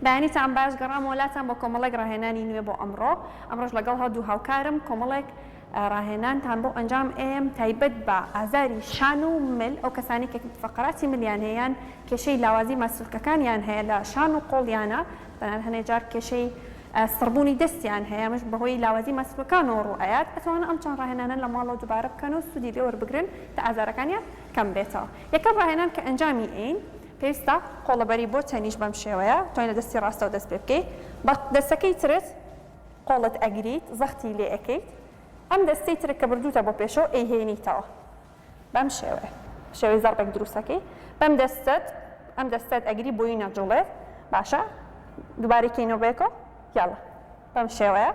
بەیانیتان باش گەڕام وڵاتان بۆ کۆمەڵێک ڕاهێنانی نوێ بۆ ئەمڕۆژ لەگەڵ هەردوو هاوکارم کۆمەڵێک ڕاهێنانتان بۆ ئەنجام ئێم تایبەت بە ئازاری شان و مل ئەو کەسانی کە فەقەراتی ملیان هەیەیان کێشەی لاوازی مەسلوکەکانیان هەیە لە شان و قۆڵیانە بەنان هەنێ جار کێشەی سڕبوونی دەستیان هەیە مش بەهۆی لاوازی مەسلوکانەوە ڕوئایات ئەتوانە ئەم چەند ڕاهێنانە لە ماڵەوە دووبارە بکەن و سوودی لێ وەربگرن تا ئازارەکانیان کەم بێتەوە. یەکەم ڕاهێنان کە ئەنجامی ئین پێویستە قۆڵەبەری بۆ تەنیش بەم شێوەیە توانێت دەستی ڕاستە و دەست پێ بکەیت بە دەستەکەی ترت قۆڵت ئەگریت زەختی لێ ئەەکەیت ئەم دەستەی ترت کە بردووتە بۆ پێشەوە ئەیهێنیتەوە بەم شێوەیە شێوەی زەربێک دروستەکەی بەم دەستت ئەگری بۆی نەجوڵێت باشە دووبارە کەینەوە بێکەوە یاڵە بەم شێوەیە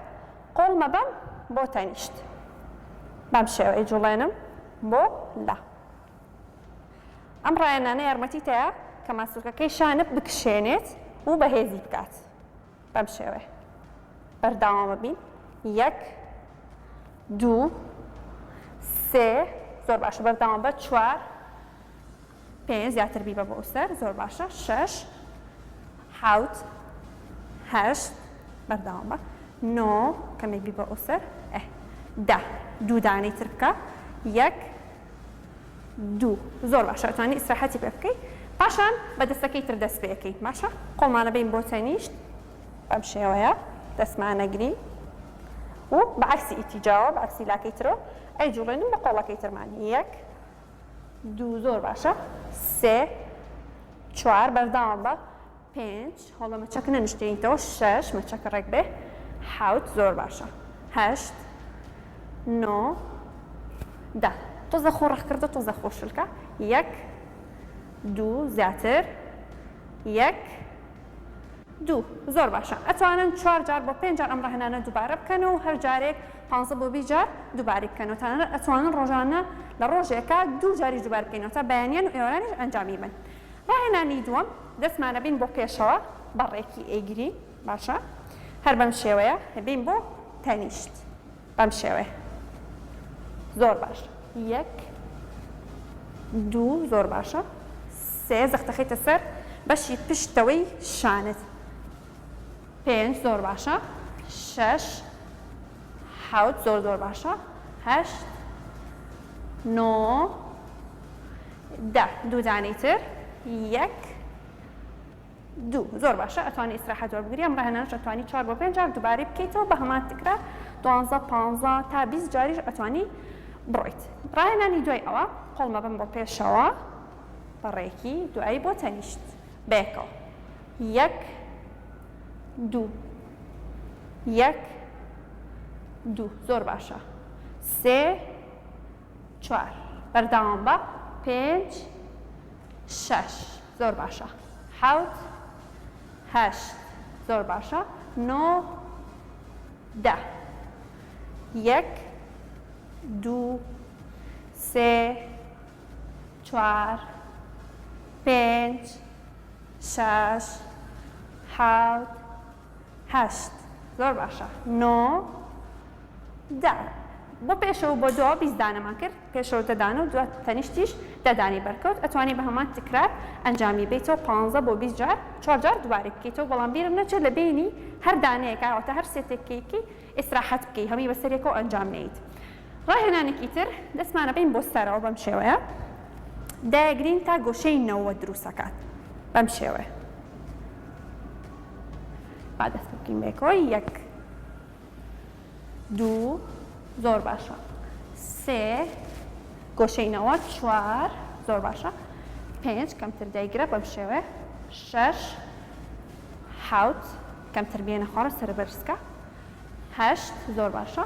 قۆڵ مەبەم بۆ تەنیشت بەم شێوەیە جوڵێنم بۆ لا ئەم ڕاهێنانە یارمەتیتەیە کە ماسوولکەکەی شانت بکشێنێت و بەهێزی بکات بەم شێوەیە بەرداوامە بین یەک دوو سێ زۆر باشە بەرداوام بە چوار پێنج زیاتر بی بە بۆ سەر زۆر باشە شەش حەوت هەشت بەرداوام بە نۆ کەمێک بی بە ئۆسەر دا دوو دانەی تر بکە یەک دوو زۆر باشە ئەتوانی ئیستراحەتی پێ بکەیت پاشان بە دەستەکەی تر دەست پێ بکەیت باشە قۆڵمانە بین بۆ تەنیشت بەم شێوەیە دەستمانەگری و بەعکسی ئیتیجاوە بەعکسی لاکەی ترەوە ئەیجوڵێنم بە قۆڵەکەی ترمان یەک دوو زۆر باشە سێ چوار بەرداوام بە پێنج هەڵە مەچەک نەنیشتێنیتەوە شەش مەچەکە ڕێک بێ حەوت زۆر باشە هەشت نۆ دا تۆزە خۆ ڕەخکردە تۆزە خۆشلکە یەک دوو زیاتر یەک دوو زۆر باشە ئەتوانن چوار جار بۆ پێنج جار ئەم ڕاهێنانە دووبارە بکەنەوە و هەر جارێک 15 بۆ 20 جار دووباری بکەنەوە تەنانەت ئەتوانن ڕۆژانە لە ڕۆژێکە دوو جاری دووبار بکەینەوە تا بەیانیان و ئێوارانیش ئەنجامی بن. ڕاهێنانی دووەم دەستمانە بین بۆ پێشەوە بەڕێکی ئەیگری باشە هەر بەم شێوەیە بین بۆ تەنیشت بەم شێوەیە زۆر باشە یەک دوو زۆر باشە سێ زەختەخەیتە سەر بەشی پشتەوەی شانت پێنج زۆر باشە شەش حەوت زۆر زۆر باشە هەشت نۆ دا دوو دانەی تر یەک دوو زۆر باشە ئەتوانی ئیستراحەت وەربگری ئەم ڕاهێنانەش ئەتوانی 4 بۆ 5 جار دووبارە بکەیتەوە بە هەمان تکرار 12 15 تا 20 جاریش ئەتوانی بڕۆیت. ڕاهێنانی دوای ئەوە قۆڵ مەبەم بۆ پێشەوە بەڕێکی دوایی بۆ تەنیشت بێکەوە یەک دوو یەک دوو زۆر باشە سێ چوار بەرداوام بە پێنج شەش زۆر باشە حەوت هەشت زۆر باشە نۆ دا یەک دوو سێ چوار پێنج شەش حەوت هەشت زۆر باشە نۆ دا بۆ پێشەوە بۆ دووە 20 دانەمان کرد پێشەوە دەدانە و دوای تەنیشتیش دەدانی بەرکەوت ئەتوانی بە هەمان تکرار ئەنجامی بیتەوە 15 بۆ 20 جار 4 جار دووبارە بکەیتەوە بەڵام بیرم نەچێت لە بینی هەر دانەیەکە ئەوەتە هەر سێتێکێکی ئیستراحەت بکەیت هەمی بەسەرێکەوە ئەنجام نەیت. ڕاهێنانێکی تر دەستمانە بین بۆ سەرەوە بەم شێوەیە دایەگرین تا گۆشەی نەوە دروستەکات بەم شێوەیە با دەست بکەین بێکەوە یەک دوو زۆر باشە سێ گۆشەینەوە چوار زۆر باشە پێنج کەمتر دایگرە بەم شێوەیە شەش حەوت کەمتر بێنە خوارە سەربەرزکە هەشت زۆر باشە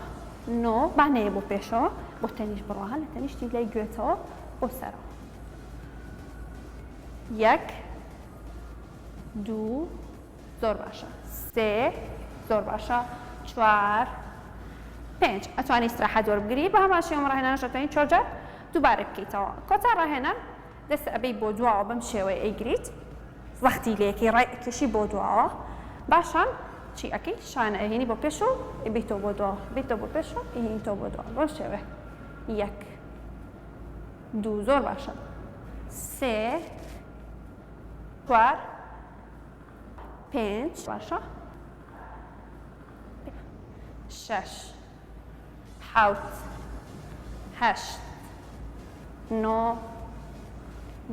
نۆ بانەیە بۆ پێشەوە بۆ تەنیشت بڕۆها لە تەنیشتی لای گوێتەوە بۆ سەرەوە یەک دوو زۆر باشە سێ زۆر باشە چوار پێنج ئەتوانی ئیستراحەت وەربگری بە هەمان شێوە ڕاهێنانەش ئەتوانی 4 جار دووبارە بکەیتەوە کۆتا ڕاهێنان دەست ئەبەی بۆ دواوە بەم شێوەیە ئەیگریت زەختی لێکی ڕێکێشی بۆ دواوە باشان چی ئەەکەی شانە ئەهێنی بۆ پێش و ئەبیتەوە بۆ دواوە بیتەوە بۆ پێش و ئەهێنیتەوە بۆ دواوە بۆ شێوەیە یەک دوو زۆر باشە سێ چوار 5 باشە 6 7 8 9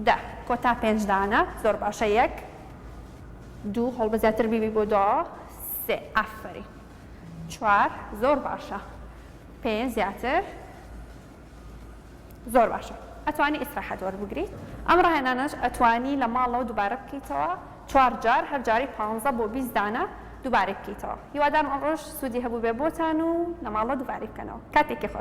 10 کۆتا 5 دانە زۆر باشە 1 2 هەڵبە زیاتر بیبی بۆ 2 3 ئافرین 4 زۆر باشە 5 زیاتر زۆر باشە ئەتوانی ئیستراحەت وەربگریت ئەم ڕاهێنانەش ئەتوانی لە ماڵەوە دووبارە بکەیتەوە 4 جار هەر جاری 15 بۆ 20 دانە دووبارە بکەیتەوە هیوادارم ئەم ڕۆژ سوودی هەبوو بێ بۆتان و لە ماڵەوە دووبارە بکەنەوە کاتێکی خۆش